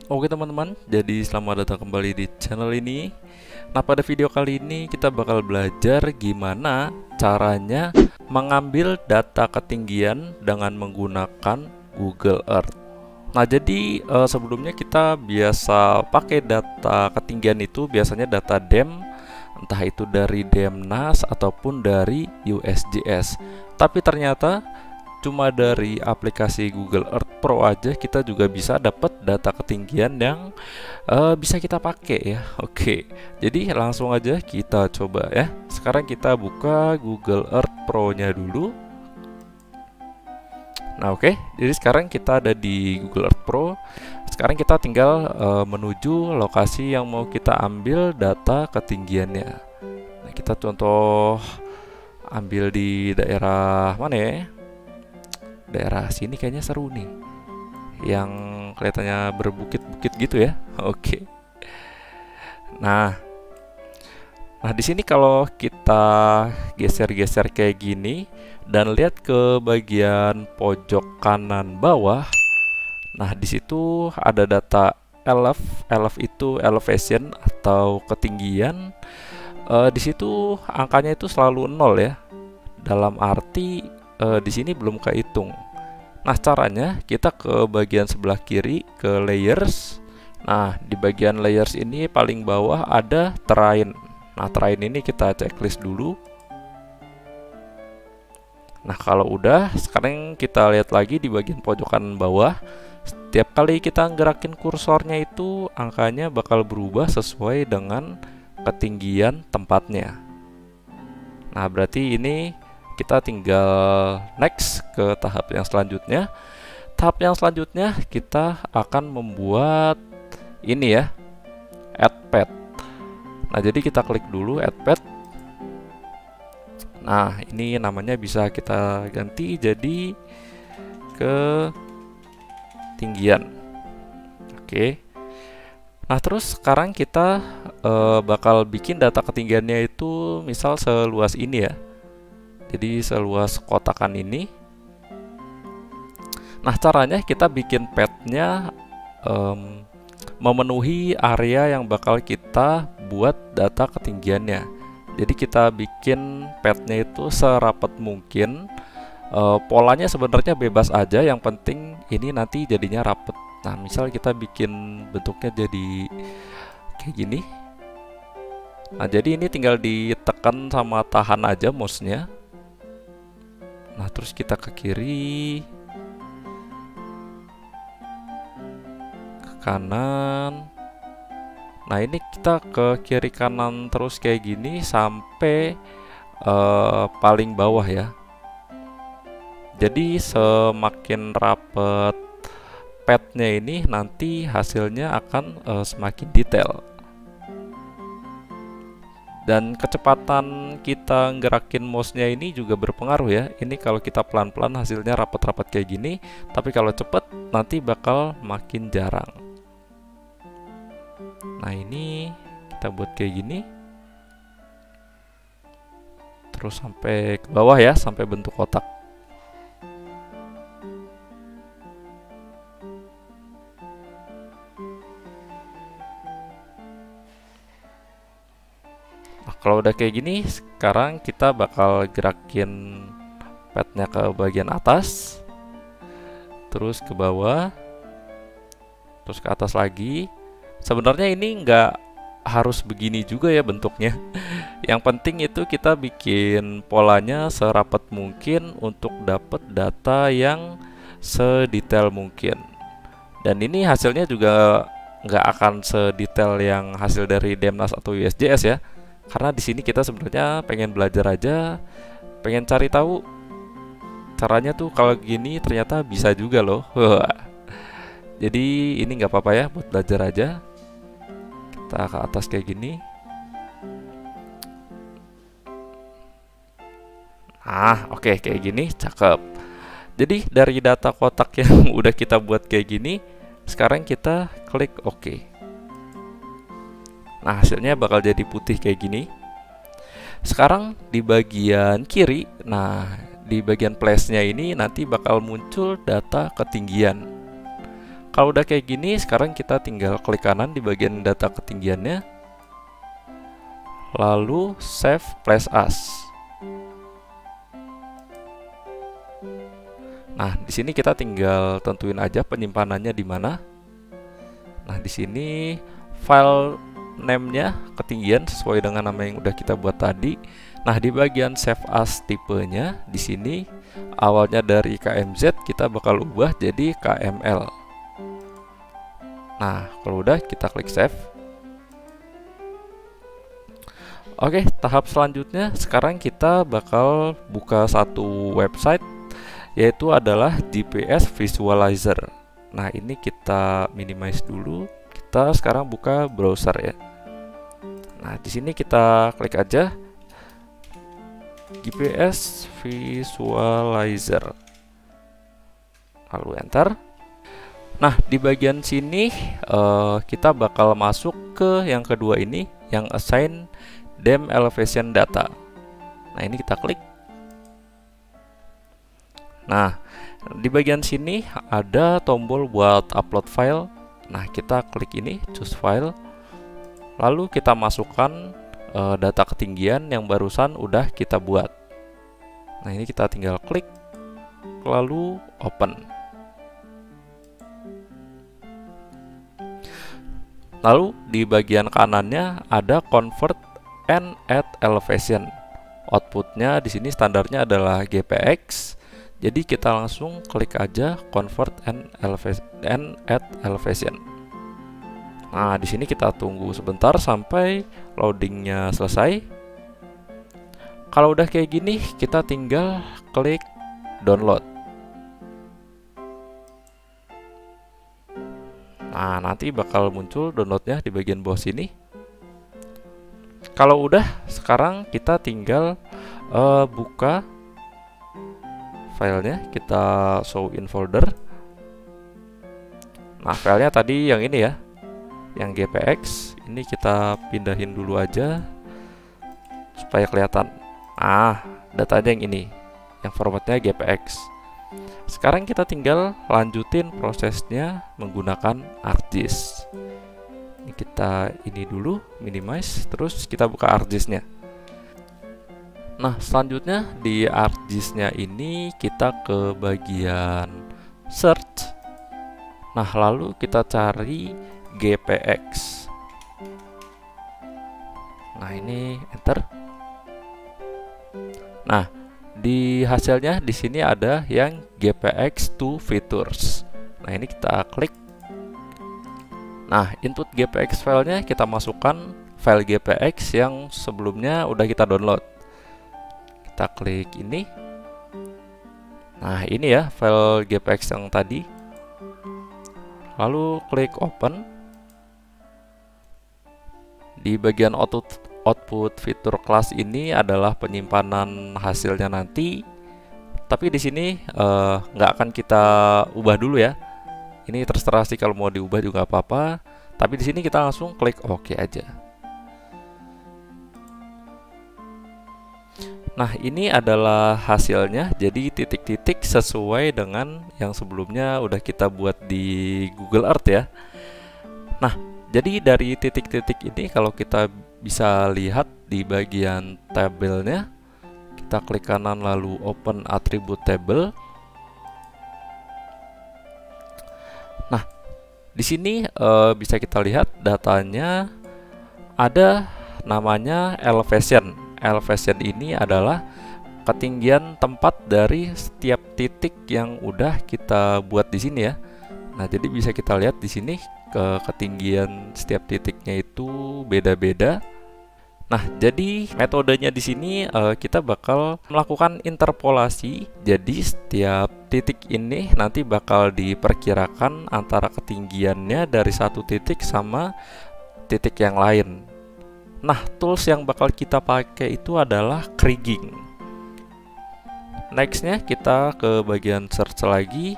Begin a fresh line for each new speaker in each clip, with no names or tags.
Oke teman-teman, jadi selamat datang kembali di channel ini. Nah, pada video kali ini kita bakal belajar gimana caranya mengambil data ketinggian dengan menggunakan Google Earth. Nah, jadi sebelumnya kita biasa pakai data ketinggian itu biasanya data DEM, entah itu dari DEMNAS ataupun dari USGS. Tapi ternyata cuma dari aplikasi Google Earth Pro aja kita juga bisa dapat data ketinggian yang bisa kita pakai ya. Oke, jadi langsung aja kita coba ya. Sekarang kita buka Google Earth Pro-nya dulu. Nah, oke, jadi sekarang kita ada di Google Earth Pro. Sekarang kita tinggal menuju lokasi yang mau kita ambil data ketinggiannya. Nah, kita contoh ambil di daerah mana ya? Daerah sini kayaknya seru nih, yang kelihatannya berbukit-bukit gitu ya. Oke. Nah, di sini kalau kita geser-geser kayak gini dan lihat ke bagian pojok kanan bawah, nah di situ ada data elef itu elevation atau ketinggian. Di situ angkanya itu selalu 0 ya. Dalam arti di sini belum kehitung. Nah, caranya kita ke bagian sebelah kiri ke layers. Nah, di bagian layers ini paling bawah ada terrain. Nah, terrain ini kita checklist dulu. Nah, kalau udah, sekarang kita lihat lagi di bagian pojokan bawah. Setiap kali kita gerakin kursornya itu angkanya bakal berubah sesuai dengan ketinggian tempatnya. Nah, berarti ini kita tinggal next ke tahap yang selanjutnya. Tahap yang selanjutnya kita akan membuat ini ya, add path. Nah, jadi kita klik dulu add path. Nah, ini namanya bisa kita ganti jadi ketinggian. Oke. Nah, terus sekarang kita bakal bikin data ketinggiannya itu misal seluas ini ya. Jadi seluas kotakan ini. Nah, caranya kita bikin path-nya memenuhi area yang bakal kita buat data ketinggiannya. Jadi kita bikin path-nya itu serapat mungkin. Polanya sebenarnya bebas aja, yang penting ini nanti jadinya rapet. Nah, misal kita bikin bentuknya jadi kayak gini. Nah, jadi ini tinggal ditekan sama tahan aja mouse-nya. Nah, terus kita ke kiri, ke kanan. Nah, ini kita ke kiri kanan terus kayak gini sampai paling bawah ya. Jadi semakin rapet path-nya ini nanti hasilnya akan semakin detail. Dan kecepatan kita gerakin mouse-nya ini juga berpengaruh ya. Ini kalau kita pelan-pelan hasilnya rapat-rapat kayak gini, tapi kalau cepet nanti bakal makin jarang. Nah, ini kita buat kayak gini. Terus sampai ke bawah ya, sampai bentuk kotak. Kalau udah kayak gini, sekarang kita bakal gerakin path-nya ke bagian atas, terus ke bawah, terus ke atas lagi. Sebenarnya ini nggak harus begini juga ya bentuknya. Yang penting itu kita bikin polanya serapat mungkin untuk dapat data yang sedetail mungkin. Dan ini hasilnya juga nggak akan sedetail yang hasil dari DEMNAS atau USGS ya. Karena di sini kita sebenarnya pengen belajar aja, pengen cari tahu caranya tuh kalau gini ternyata bisa juga loh. Jadi ini nggak apa-apa ya, buat belajar aja. Kita ke atas kayak gini. Nah, oke, kayak gini, cakep. Jadi dari data kotak yang udah kita buat kayak gini, sekarang kita klik OK. Nah, hasilnya bakal jadi putih kayak gini. Sekarang di bagian kiri, nah di bagian place-nya ini nanti bakal muncul data ketinggian. Kalau udah kayak gini, sekarang kita tinggal klik kanan di bagian data ketinggiannya, lalu save place as. Nah, di sini kita tinggal tentuin aja penyimpanannya di mana. Nah, di sini file name-nya ketinggian sesuai dengan nama yang udah kita buat tadi. Nah, di bagian save as tipenya di sini awalnya dari KMZ kita bakal ubah jadi KML. Nah, kalau udah kita klik save. Oke, tahap selanjutnya sekarang kita bakal buka satu website, yaitu adalah GPS Visualizer. Nah, ini kita minimize dulu. Kita sekarang buka browser ya. Nah, di sini kita klik aja GPS Visualizer, lalu enter. Nah, di bagian sini kita bakal masuk ke yang kedua ini, yang assign DEM elevation data. Nah, ini kita klik. Nah, di bagian sini ada tombol buat upload file. Nah, kita klik ini, choose file. Lalu kita masukkan data ketinggian yang barusan udah kita buat. Nah, ini kita tinggal klik, lalu open. Lalu di bagian kanannya ada convert and add elevation. Outputnya di sini standarnya adalah GPX. Jadi kita langsung klik aja convert and add elevation. Nah, di sini kita tunggu sebentar sampai loadingnya selesai. Kalau udah kayak gini, kita tinggal klik download. Nah, nanti bakal muncul downloadnya di bagian bawah sini. Kalau udah, sekarang kita tinggal buka filenya, kita show in folder. Nah, filenya tadi yang ini ya, yang GPX. Ini kita pindahin dulu aja supaya kelihatan. Nah, datanya yang ini, yang formatnya GPX. Sekarang kita tinggal lanjutin prosesnya menggunakan ArcGIS. Ini kita ini dulu, minimize, terus kita buka ArcGIS-nya. Nah, selanjutnya di ArcGIS-nya ini kita ke bagian search. Nah, lalu kita cari GPX. Nah, ini enter. Nah, di hasilnya di sini ada yang GPX2 features. Nah, ini kita klik. Nah, input GPX filenya kita masukkan file GPX yang sebelumnya udah kita download. Kita klik ini. Nah, ini ya file GPX yang tadi. Lalu klik open. Di bagian output fitur class ini adalah penyimpanan hasilnya nanti. Tapi di sini nggak akan kita ubah dulu ya. Ini terserah sih, kalau mau diubah juga apa-apa. Tapi di sini kita langsung klik OK aja. Nah, ini adalah hasilnya. Jadi titik-titik sesuai dengan yang sebelumnya udah kita buat di Google Earth ya. Nah, jadi dari titik-titik ini kalau kita bisa lihat di bagian tabelnya, kita klik kanan lalu open attribute table. Nah, di sini bisa kita lihat datanya ada namanya elevation. Elevation ini adalah ketinggian tempat dari setiap titik yang udah kita buat di sini ya. Nah, jadi bisa kita lihat di sini ketinggian setiap titiknya itu beda-beda. Nah, jadi metodenya di sini kita bakal melakukan interpolasi. Jadi setiap titik ini nanti bakal diperkirakan antara ketinggiannya dari satu titik sama titik yang lain. Nah, tools yang bakal kita pakai itu adalah Kriging. Nextnya kita ke bagian search lagi.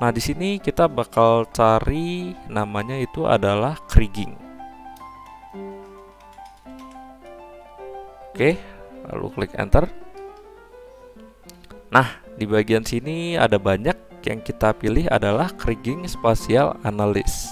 Nah, di sini kita bakal cari namanya itu adalah Kriging. Oke, lalu klik enter. Nah, di bagian sini ada banyak, yang kita pilih adalah Kriging Spatial Analysis.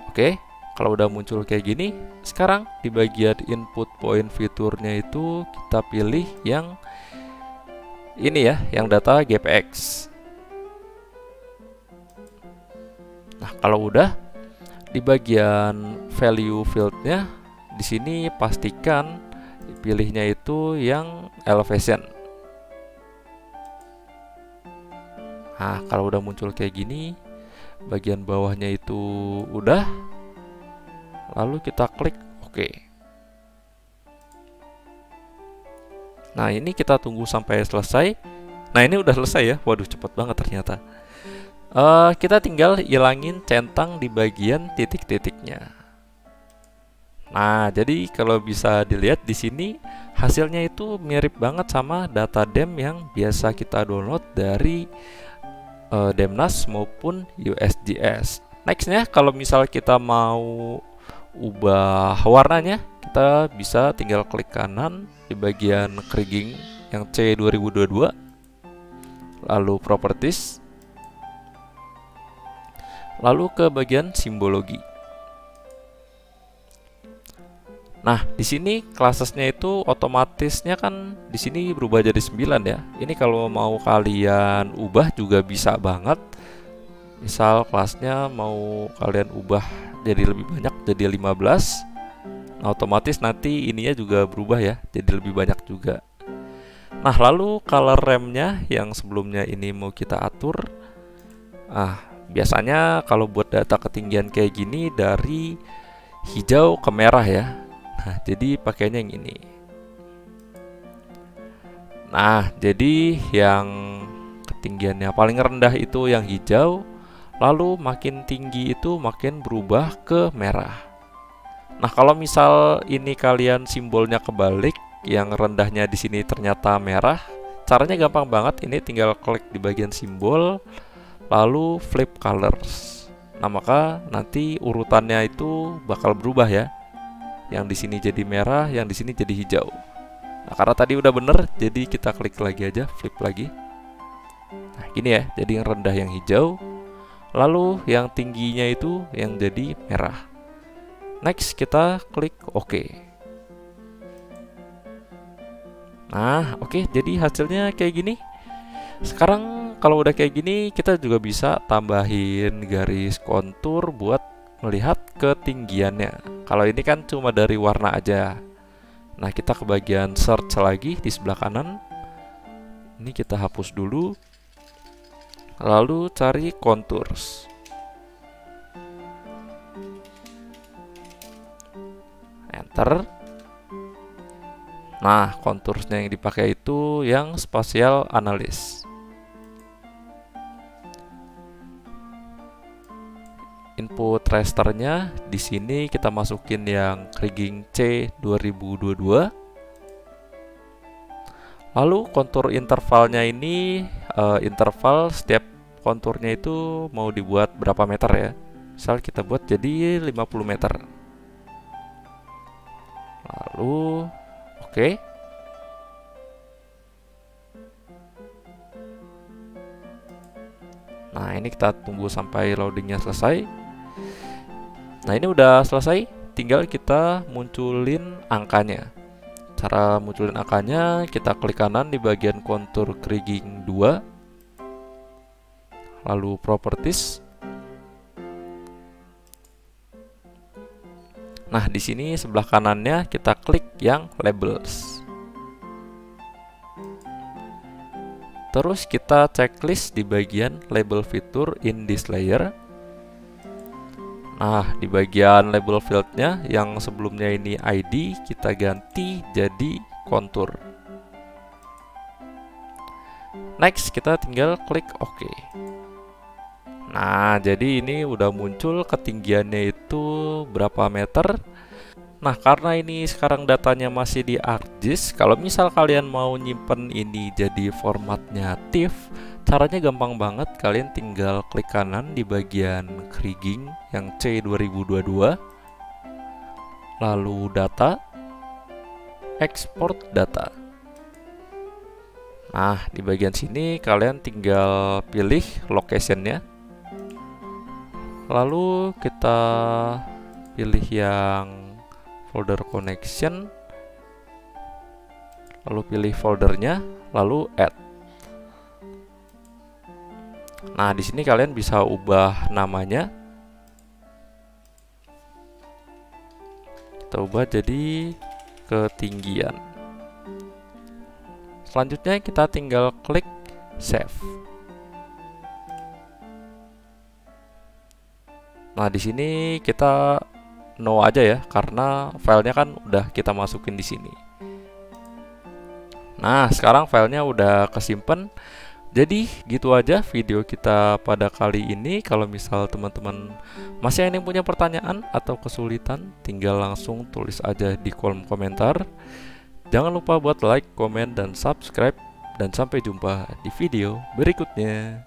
Oke, kalau udah muncul kayak gini, sekarang di bagian input point fiturnya itu kita pilih yang ini ya, yang data GPX. Nah, kalau udah di bagian value fieldnya, di sini pastikan pilihnya itu yang elevation. Nah, kalau udah muncul kayak gini, bagian bawahnya itu udah, lalu kita klik OK. Nah, ini kita tunggu sampai selesai. Nah, ini udah selesai ya. Waduh, cepet banget ternyata. Kita tinggal hilangin centang di bagian titik-titiknya. Nah, jadi kalau bisa dilihat di sini hasilnya itu mirip banget sama data DEM yang biasa kita download dari Demnas maupun USGS. Nextnya, kalau misal kita mau ubah warnanya, kita bisa tinggal klik kanan di bagian Kriging yang C2022, lalu Properties, lalu ke bagian Simbologi. Nah, di sini classesnya itu otomatisnya kan di sini berubah jadi 9 ya. Ini kalau mau kalian ubah juga bisa banget. Misal kelasnya mau kalian ubah jadi lebih banyak, jadi 15. Nah, otomatis nanti ininya juga berubah ya, jadi lebih banyak juga. Nah, lalu color remnya yang sebelumnya ini mau kita atur. Biasanya kalau buat data ketinggian kayak gini dari hijau ke merah ya. Nah, jadi pakainya yang ini. Nah, jadi yang ketinggiannya paling rendah itu yang hijau, lalu makin tinggi itu makin berubah ke merah. Nah, kalau misal ini kalian simbolnya kebalik, yang rendahnya di sini ternyata merah, caranya gampang banget. Ini tinggal klik di bagian simbol, lalu flip colors. Nah, maka nanti urutannya itu bakal berubah ya. Yang di sini jadi merah, yang di sini jadi hijau. Nah, karena tadi udah bener, jadi kita klik lagi aja, flip lagi. Nah, gini ya, jadi yang rendah yang hijau, lalu yang tingginya itu yang jadi merah. Next, kita klik OK. Nah, oke, jadi hasilnya kayak gini. Sekarang kalau udah kayak gini, kita juga bisa tambahin garis kontur buat melihat ketinggiannya. Kalau ini kan cuma dari warna aja. Nah, kita ke bagian search lagi di sebelah kanan. Ini kita hapus dulu. Lalu cari contours. Enter. Nah, contours-nya yang dipakai itu yang spatial analysis. Input rasternya di sini kita masukin yang Kriging C2022. Lalu kontur intervalnya ini interval setiap konturnya itu mau dibuat berapa meter ya. Misal kita buat jadi 50 meter. Lalu oke. Nah, ini kita tunggu sampai loadingnya selesai. Nah, ini udah selesai, tinggal kita munculin angkanya. Cara munculin angkanya, kita klik kanan di bagian kontur Kriging 2, lalu Properties. Nah, di sini sebelah kanannya kita klik yang Labels. Terus kita checklist di bagian Label fitur in this layer. Nah, di bagian label fieldnya yang sebelumnya ini ID, kita ganti jadi kontur. Next, kita tinggal klik OK. Nah, jadi ini udah muncul ketinggiannya itu berapa meter. Nah, karena ini sekarang datanya masih di ArcGIS, kalau misal kalian mau nyimpen ini jadi formatnya TIFF, caranya gampang banget. Kalian tinggal klik kanan di bagian Kriging yang C2022, lalu data, export data. Nah, di bagian sini kalian tinggal pilih location-nya. Lalu kita pilih yang folder connection. Lalu pilih foldernya, lalu add. Nah, di sini kalian bisa ubah namanya. Kita ubah jadi ketinggian. Selanjutnya kita tinggal klik save. Nah, di sini kita no aja ya, karena filenya kan udah kita masukin di sini. Nah, sekarang filenya udah kesimpan. Jadi gitu aja video kita pada kali ini. Kalau misal teman-teman masih ada yang punya pertanyaan atau kesulitan, tinggal langsung tulis aja di kolom komentar. Jangan lupa buat like, komen, dan subscribe. Dan sampai jumpa di video berikutnya.